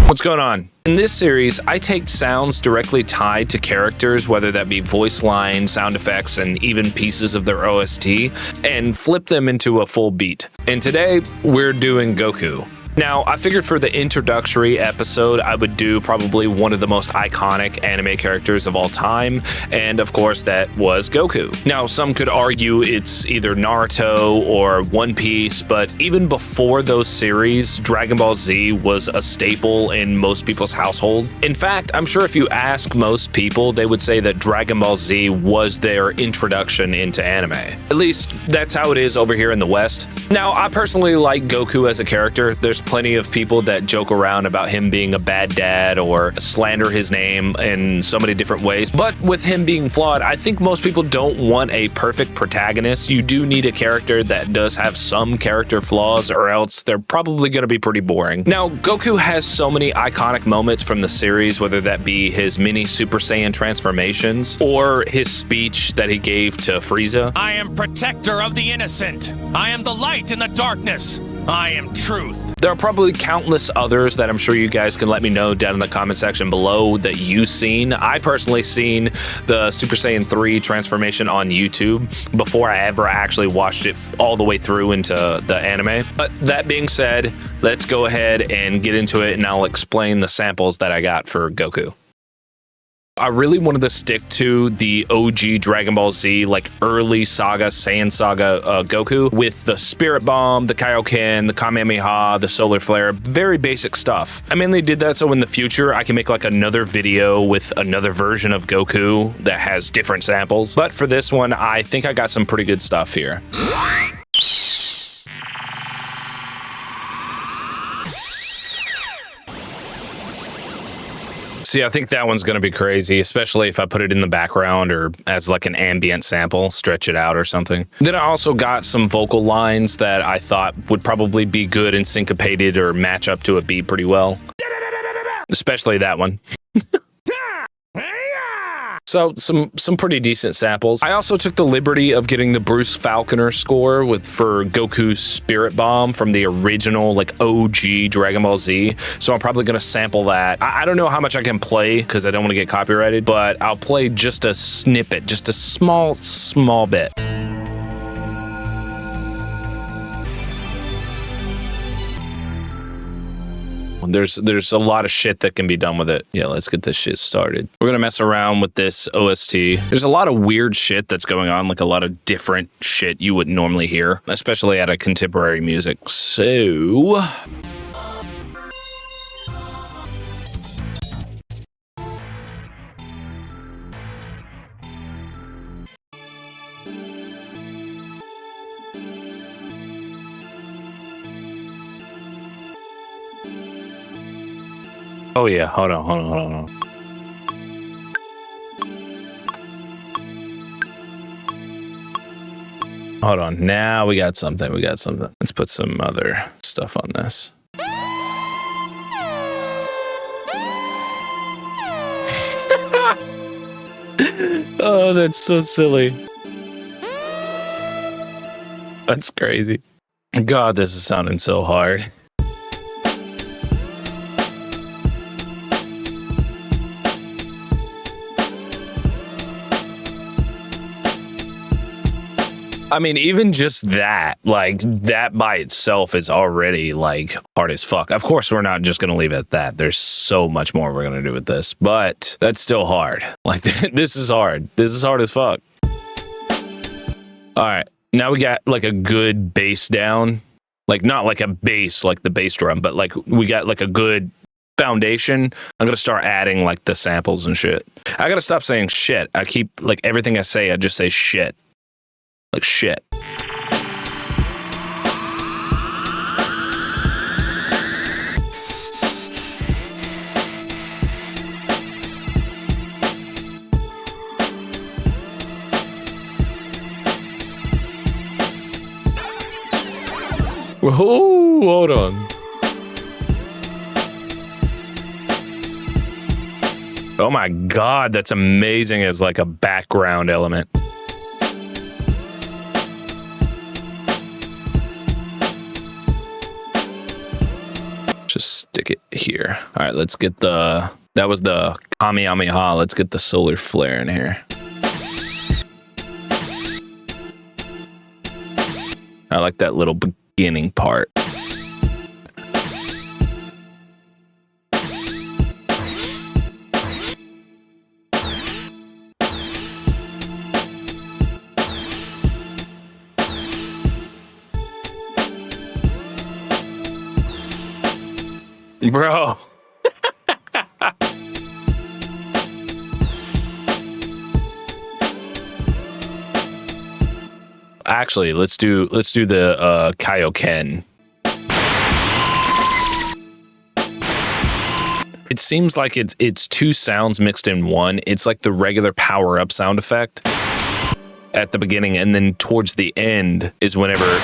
What's going on? In this series, I take sounds directly tied to characters, whether that be voice lines, sound effects, and even pieces of their OST, and flip them into a full beat. And today, we're doing Goku. Now, I figured for the introductory episode, I would do probably one of the most iconic anime characters of all time, and of course, that was Goku. Now, some could argue it's either Naruto or One Piece, but even before those series, Dragon Ball Z was a staple in most people's household. In fact, I'm sure if you ask most people, they would say that Dragon Ball Z was their introduction into anime. At least, that's how it is over here in the West. Now, I personally like Goku as a character. There's plenty of people that joke around about him being a bad dad or slander his name in so many different ways. But with him being flawed, I think most people don't want a perfect protagonist. You do need a character that does have some character flaws, or else they're probably going to be pretty boring. Now, Goku has so many iconic moments from the series, whether that be his mini Super Saiyan transformations or his speech that he gave to Frieza. I am protector of the innocent. I am the light in the darkness. I am truth. There are probably countless others that I'm sure you guys can let me know down in the comment section below that you've seen. I personally seen the Super Saiyan 3 transformation on YouTube before I ever actually watched it all the way through into the anime. But that being said, let's go ahead and get into it, and I'll explain the samples that I got for Goku. I really wanted to stick to the OG Dragon Ball Z, like early saga, Saiyan saga Goku, with the Spirit Bomb, the Kaioken, the Kamehameha, the Solar Flare, very basic stuff. I mainly did that so in the future I can make like another video with another version of Goku that has different samples. But for this one, I think I got some pretty good stuff here. See, I think that one's going to be crazy, especially if I put it in the background or as like an ambient sample, stretch it out or something. Then I also got some vocal lines that I thought would probably be good and syncopated or match up to a beat pretty well. Especially that one. So some pretty decent samples. I also took the liberty of getting the Bruce Falconer score for Goku's Spirit Bomb from the original like OG Dragon Ball Z. So I'm probably gonna sample that. I don't know how much I can play because I don't want to get copyrighted, but I'll play just a snippet, just a small bit. There's a lot of shit that can be done with it. Yeah, let's get this shit started. We're gonna mess around with this OST. There's a lot of weird shit that's going on, like a lot of different shit you wouldn't normally hear, especially out of contemporary music. So... oh yeah, hold on. Hold on, now we got something. Let's put some other stuff on this. Oh, that's so silly. That's crazy. God, this is sounding so hard. I mean, even just that, like, that by itself is already, like, hard as fuck. Of course, we're not just going to leave it at that. There's so much more we're going to do with this, but that's still hard. Like, this is hard. This is hard as fuck. All right. Now we got, like, a good bass down. Like, not like a bass, like the bass drum, but, like, we got, like, a good foundation. I'm going to start adding, like, the samples and shit. I got to stop saying shit. I keep, like, everything I say, I just say shit. Like shit. Whoa, hold on. Oh my God, that's amazing as like a background element. Just stick stick it here. All right, let's get that was the Kamehameha. Let's get the solar flare in here. I like that little beginning part. Bro. Actually, let's do the Kaioken. It seems like it's two sounds mixed in one. It's like the regular power-up sound effect at the beginning, and then towards the end is whenever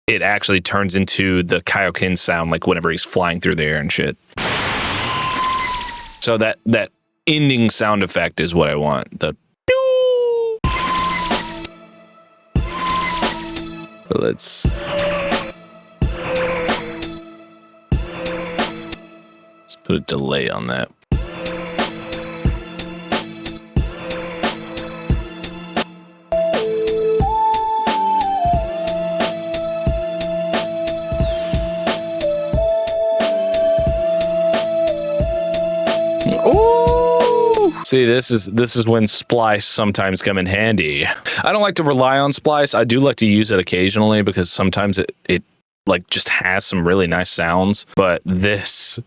it actually turns into the Kaioken sound, like whenever he's flying through the air and shit. So that ending sound effect is what I want. The let's put a delay on that. See, this is when splice sometimes come in handy. I don't like to rely on splice. I do like to use it occasionally because sometimes it like just has some really nice sounds. But this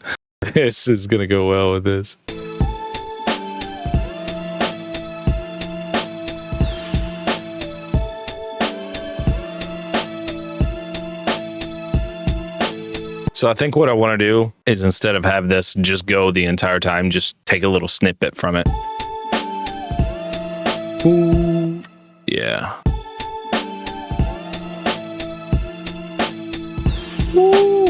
is gonna go well with this. So I think what I want to do is, instead of have this just go the entire time, just take a little snippet from it. Ooh. Yeah. Woo.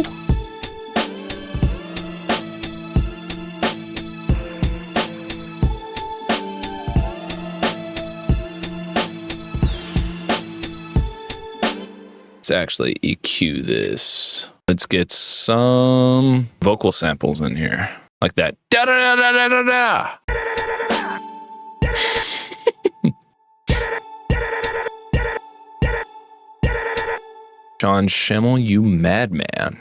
Let's actually EQ this. Let's get some vocal samples in here, like that. Da da da da da da. John Schimmel, you madman.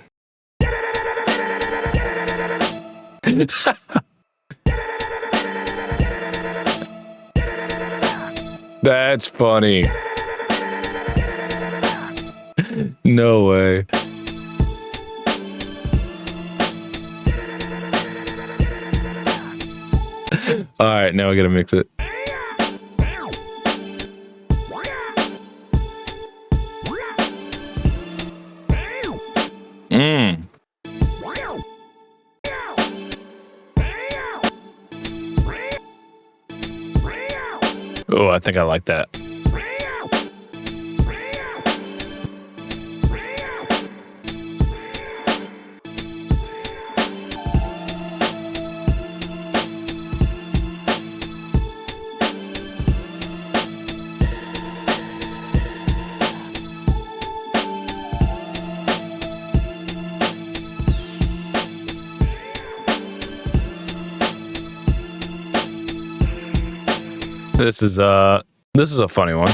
That's funny. No way. All right, now I gotta mix it. Oh, I think I like that. This is a funny one.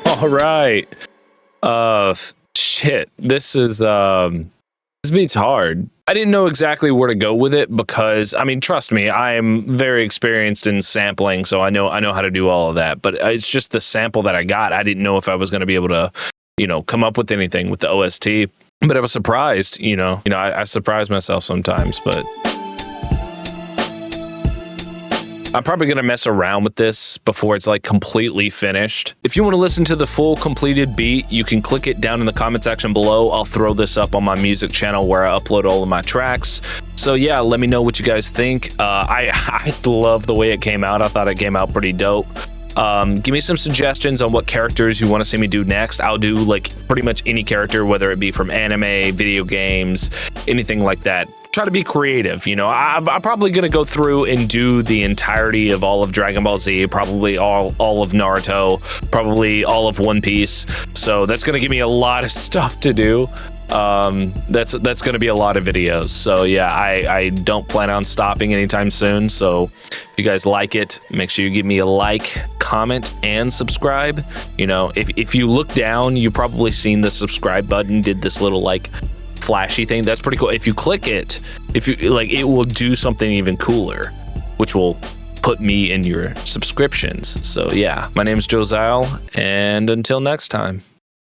All right. Shit. This beat's hard. I didn't know exactly where to go with it because, I mean, trust me, I am very experienced in sampling, so I know how to do all of that. But it's just the sample that I got. I didn't know if I was going to be able to, come up with anything with the OST. But I was surprised. I surprise myself sometimes. But I'm probably going to mess around with this before it's like completely finished. If you want to listen to the full completed beat, you can click it down in the comment section below. I'll throw this up on my music channel where I upload all of my tracks. So yeah, let me know what you guys think. I love the way it came out. I thought it came out pretty dope. Give me some suggestions on what characters you want to see me do next. I'll do like pretty much any character, whether it be from anime, video games, anything like that. Try to be creative, you know. I'm probably gonna go through and do the entirety of all of Dragon Ball Z, probably all of Naruto, probably all of One Piece. So that's gonna give me a lot of stuff to do. That's gonna be a lot of videos. So yeah, I don't plan on stopping anytime soon. So if you guys like it, make sure you give me a like, comment, and subscribe. You know, if you look down, you've probably seen the subscribe button did this little like flashy thing. That's pretty cool. If you click it, if you like, it will do something even cooler, which will put me in your subscriptions. So yeah, my name is Josiah, and until next time.